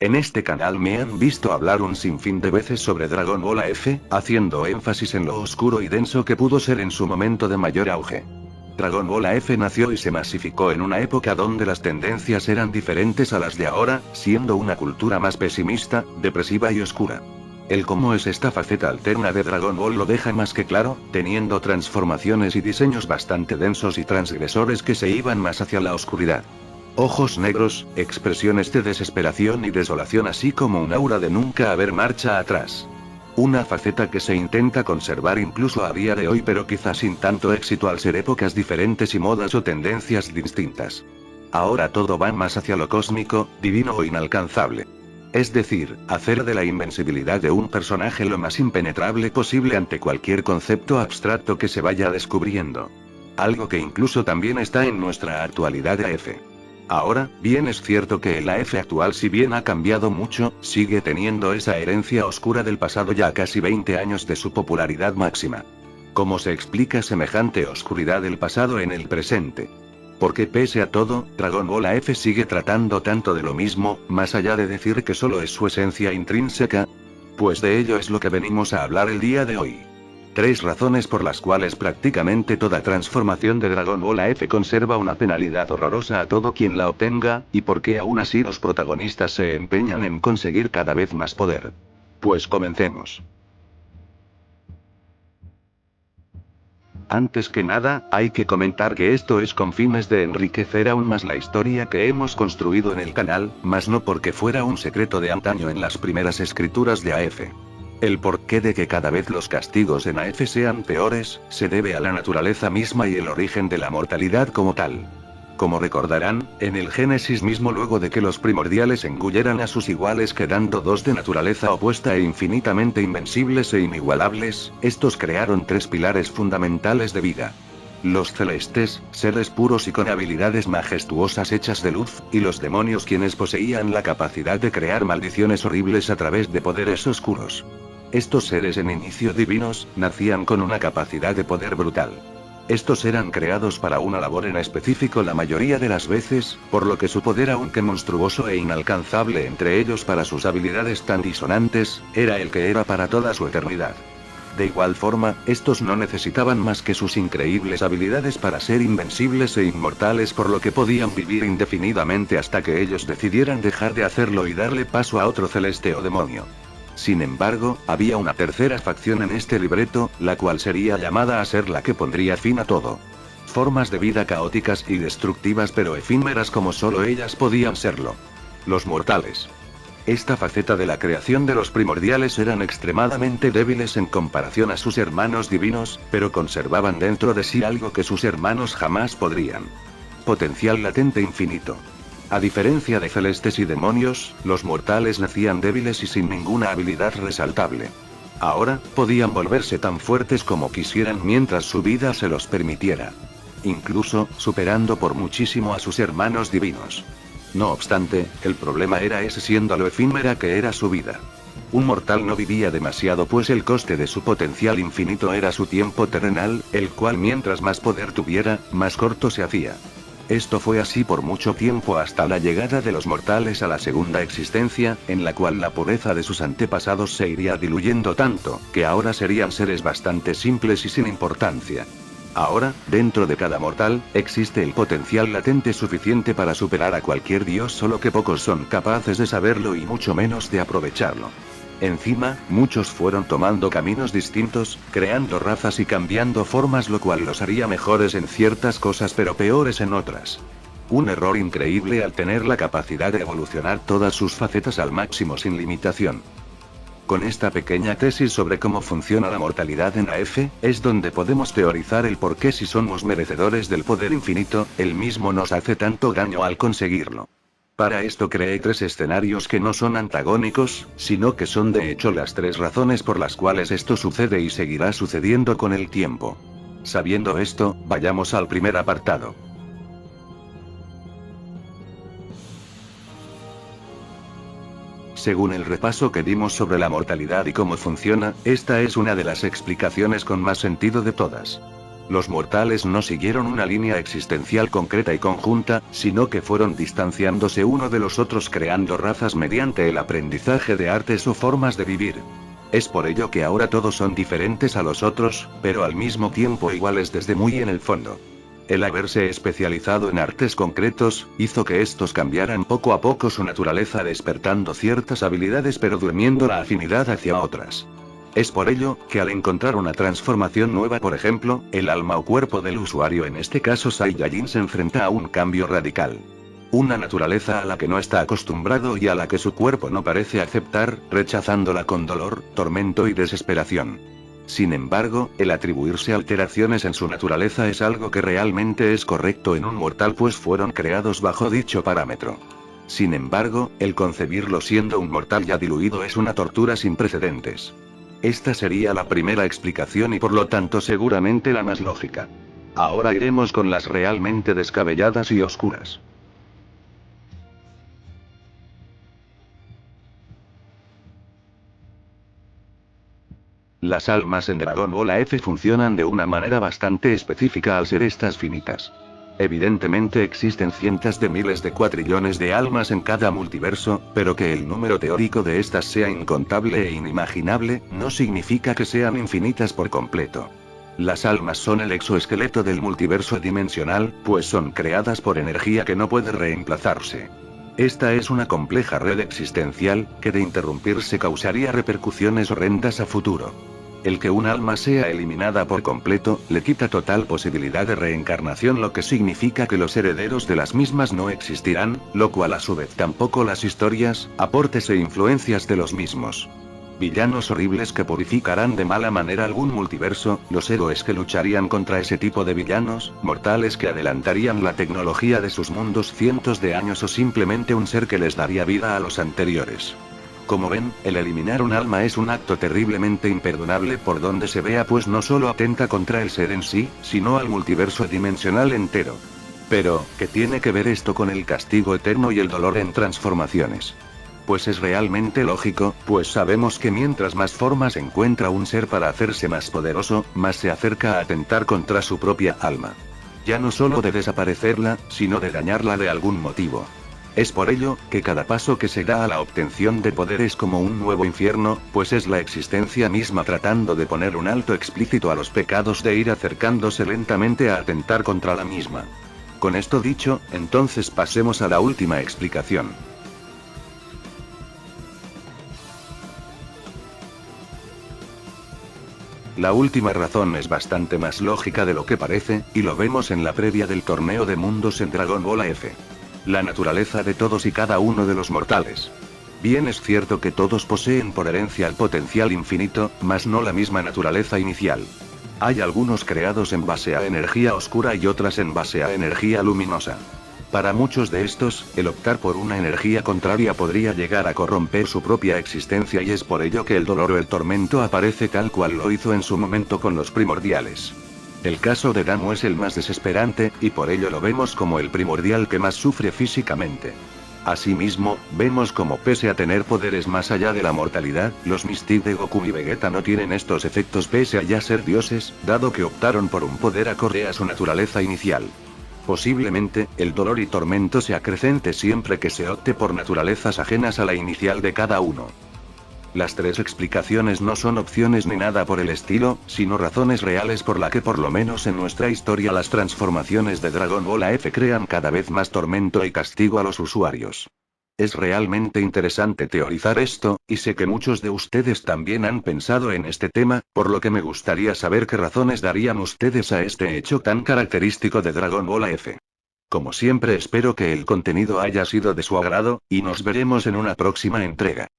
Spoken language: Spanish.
En este canal me han visto hablar un sinfín de veces sobre Dragon Ball F, haciendo énfasis en lo oscuro y denso que pudo ser en su momento de mayor auge. Dragon Ball F nació y se masificó en una época donde las tendencias eran diferentes a las de ahora, siendo una cultura más pesimista, depresiva y oscura. El cómo es esta faceta alterna de Dragon Ball lo deja más que claro, teniendo transformaciones y diseños bastante densos y transgresores que se iban más hacia la oscuridad. Ojos negros, expresiones de desesperación y desolación, así como un aura de nunca haber marcha atrás. Una faceta que se intenta conservar incluso a día de hoy, pero quizás sin tanto éxito al ser épocas diferentes y modas o tendencias distintas. Ahora todo va más hacia lo cósmico, divino o inalcanzable. Es decir, hacer de la invencibilidad de un personaje lo más impenetrable posible ante cualquier concepto abstracto que se vaya descubriendo. Algo que incluso también está en nuestra actualidad AF. Ahora, bien es cierto que el AF actual, si bien ha cambiado mucho, sigue teniendo esa herencia oscura del pasado ya casi 20 años de su popularidad máxima. ¿Cómo se explica semejante oscuridad del pasado en el presente? Porque pese a todo, Dragon Ball AF sigue tratando tanto de lo mismo, más allá de decir que solo es su esencia intrínseca. Pues de ello es lo que venimos a hablar el día de hoy. 3 razones por las cuales prácticamente toda transformación de Dragon Ball AF conserva una penalidad horrorosa a todo quien la obtenga, y por qué aún así los protagonistas se empeñan en conseguir cada vez más poder. Pues comencemos. Antes que nada, hay que comentar que esto es con fines de enriquecer aún más la historia que hemos construido en el canal, más no porque fuera un secreto de antaño en las primeras escrituras de AF. El porqué de que cada vez los castigos en AF sean peores, se debe a la naturaleza misma y el origen de la mortalidad como tal. Como recordarán, en el Génesis mismo, luego de que los primordiales engulleran a sus iguales quedando 2 de naturaleza opuesta e infinitamente invencibles e inigualables, estos crearon 3 pilares fundamentales de vida. Los celestes, seres puros y con habilidades majestuosas hechas de luz, y los demonios, quienes poseían la capacidad de crear maldiciones horribles a través de poderes oscuros. Estos seres en inicio divinos, nacían con una capacidad de poder brutal. Estos eran creados para una labor en específico la mayoría de las veces, por lo que su poder, aunque monstruoso e inalcanzable entre ellos para sus habilidades tan disonantes, era el que era para toda su eternidad. De igual forma, estos no necesitaban más que sus increíbles habilidades para ser invencibles e inmortales, por lo que podían vivir indefinidamente hasta que ellos decidieran dejar de hacerlo y darle paso a otro celeste o demonio. Sin embargo, había una tercera facción en este libreto, la cual sería llamada a ser la que pondría fin a todo. Formas de vida caóticas y destructivas, pero efímeras como solo ellas podían serlo. Los mortales. Esta faceta de la creación de los primordiales eran extremadamente débiles en comparación a sus hermanos divinos, pero conservaban dentro de sí algo que sus hermanos jamás podrían. Potencial latente infinito. A diferencia de celestes y demonios, los mortales nacían débiles y sin ninguna habilidad resaltable. Ahora, podían volverse tan fuertes como quisieran mientras su vida se los permitiera. Incluso, superando por muchísimo a sus hermanos divinos. No obstante, el problema era ese, siendo lo efímera que era su vida. Un mortal no vivía demasiado, pues el coste de su potencial infinito era su tiempo terrenal, el cual mientras más poder tuviera, más corto se hacía. Esto fue así por mucho tiempo hasta la llegada de los mortales a la segunda existencia, en la cual la pureza de sus antepasados se iría diluyendo tanto, que ahora serían seres bastante simples y sin importancia. Ahora, dentro de cada mortal, existe el potencial latente suficiente para superar a cualquier dios, solo que pocos son capaces de saberlo y mucho menos de aprovecharlo. Encima, muchos fueron tomando caminos distintos, creando razas y cambiando formas, lo cual los haría mejores en ciertas cosas pero peores en otras. Un error increíble al tener la capacidad de evolucionar todas sus facetas al máximo sin limitación. Con esta pequeña tesis sobre cómo funciona la mortalidad en AF, es donde podemos teorizar el por qué, si somos merecedores del poder infinito, el mismo nos hace tanto daño al conseguirlo. Para esto creé 3 escenarios que no son antagónicos, sino que son de hecho las 3 razones por las cuales esto sucede y seguirá sucediendo con el tiempo. Sabiendo esto, vayamos al primer apartado. Según el repaso que dimos sobre la mortalidad y cómo funciona, esta es una de las explicaciones con más sentido de todas. Los mortales no siguieron una línea existencial concreta y conjunta, sino que fueron distanciándose uno de los otros creando razas mediante el aprendizaje de artes o formas de vivir. Es por ello que ahora todos son diferentes a los otros, pero al mismo tiempo iguales desde muy en el fondo. El haberse especializado en artes concretos, hizo que estos cambiaran poco a poco su naturaleza despertando ciertas habilidades pero durmiendo la afinidad hacia otras. Es por ello, que al encontrar una transformación nueva, por ejemplo, el alma o cuerpo del usuario, en este caso Saiyajin, se enfrenta a un cambio radical. Una naturaleza a la que no está acostumbrado y a la que su cuerpo no parece aceptar, rechazándola con dolor, tormento y desesperación. Sin embargo, el atribuirse alteraciones en su naturaleza es algo que realmente es correcto en un mortal, pues fueron creados bajo dicho parámetro. Sin embargo, el concebirlo siendo un mortal ya diluido es una tortura sin precedentes. Esta sería la primera explicación y por lo tanto seguramente la más lógica. Ahora iremos con las realmente descabelladas y oscuras. Las almas en Dragon Ball F funcionan de una manera bastante específica al ser estas finitas. Evidentemente existen cientos de miles de cuatrillones de almas en cada multiverso, pero que el número teórico de estas sea incontable e inimaginable, no significa que sean infinitas por completo. Las almas son el exoesqueleto del multiverso dimensional, pues son creadas por energía que no puede reemplazarse. Esta es una compleja red existencial, que de interrumpirse causaría repercusiones horrendas a futuro. El que un alma sea eliminada por completo, le quita total posibilidad de reencarnación, lo que significa que los herederos de las mismas no existirán, lo cual a su vez tampoco las historias, aportes e influencias de los mismos. Villanos horribles que purificarán de mala manera algún multiverso, los héroes que lucharían contra ese tipo de villanos, mortales que adelantarían la tecnología de sus mundos cientos de años o simplemente un ser que les daría vida a los anteriores. Como ven, el eliminar un alma es un acto terriblemente imperdonable por donde se vea, pues no solo atenta contra el ser en sí, sino al multiverso dimensional entero. Pero, ¿qué tiene que ver esto con el castigo eterno y el dolor en transformaciones? Pues es realmente lógico, pues sabemos que mientras más formas encuentra un ser para hacerse más poderoso, más se acerca a atentar contra su propia alma. Ya no solo de desaparecerla, sino de dañarla de algún motivo. Es por ello, que cada paso que se da a la obtención de poder es como un nuevo infierno, pues es la existencia misma tratando de poner un alto explícito a los pecados, de ir acercándose lentamente a atentar contra la misma. Con esto dicho, entonces pasemos a la última explicación. La última razón es bastante más lógica de lo que parece, y lo vemos en la previa del torneo de mundos en Dragon Ball F. La naturaleza de todos y cada uno de los mortales. Bien es cierto que todos poseen por herencia el potencial infinito, mas no la misma naturaleza inicial. Hay algunos creados en base a energía oscura y otras en base a energía luminosa. Para muchos de estos, el optar por una energía contraria podría llegar a corromper su propia existencia, y es por ello que el dolor o el tormento aparece tal cual lo hizo en su momento con los primordiales. El caso de Damo es el más desesperante, y por ello lo vemos como el primordial que más sufre físicamente. Asimismo, vemos como pese a tener poderes más allá de la mortalidad, los Mystic de Goku y Vegeta no tienen estos efectos pese a ya ser dioses, dado que optaron por un poder acorde a su naturaleza inicial. Posiblemente, el dolor y tormento se acrecente siempre que se opte por naturalezas ajenas a la inicial de cada uno. Las tres explicaciones no son opciones ni nada por el estilo, sino razones reales por la que por lo menos en nuestra historia las transformaciones de Dragon Ball F crean cada vez más tormento y castigo a los usuarios. Es realmente interesante teorizar esto, y sé que muchos de ustedes también han pensado en este tema, por lo que me gustaría saber qué razones darían ustedes a este hecho tan característico de Dragon Ball F. Como siempre, espero que el contenido haya sido de su agrado, y nos veremos en una próxima entrega.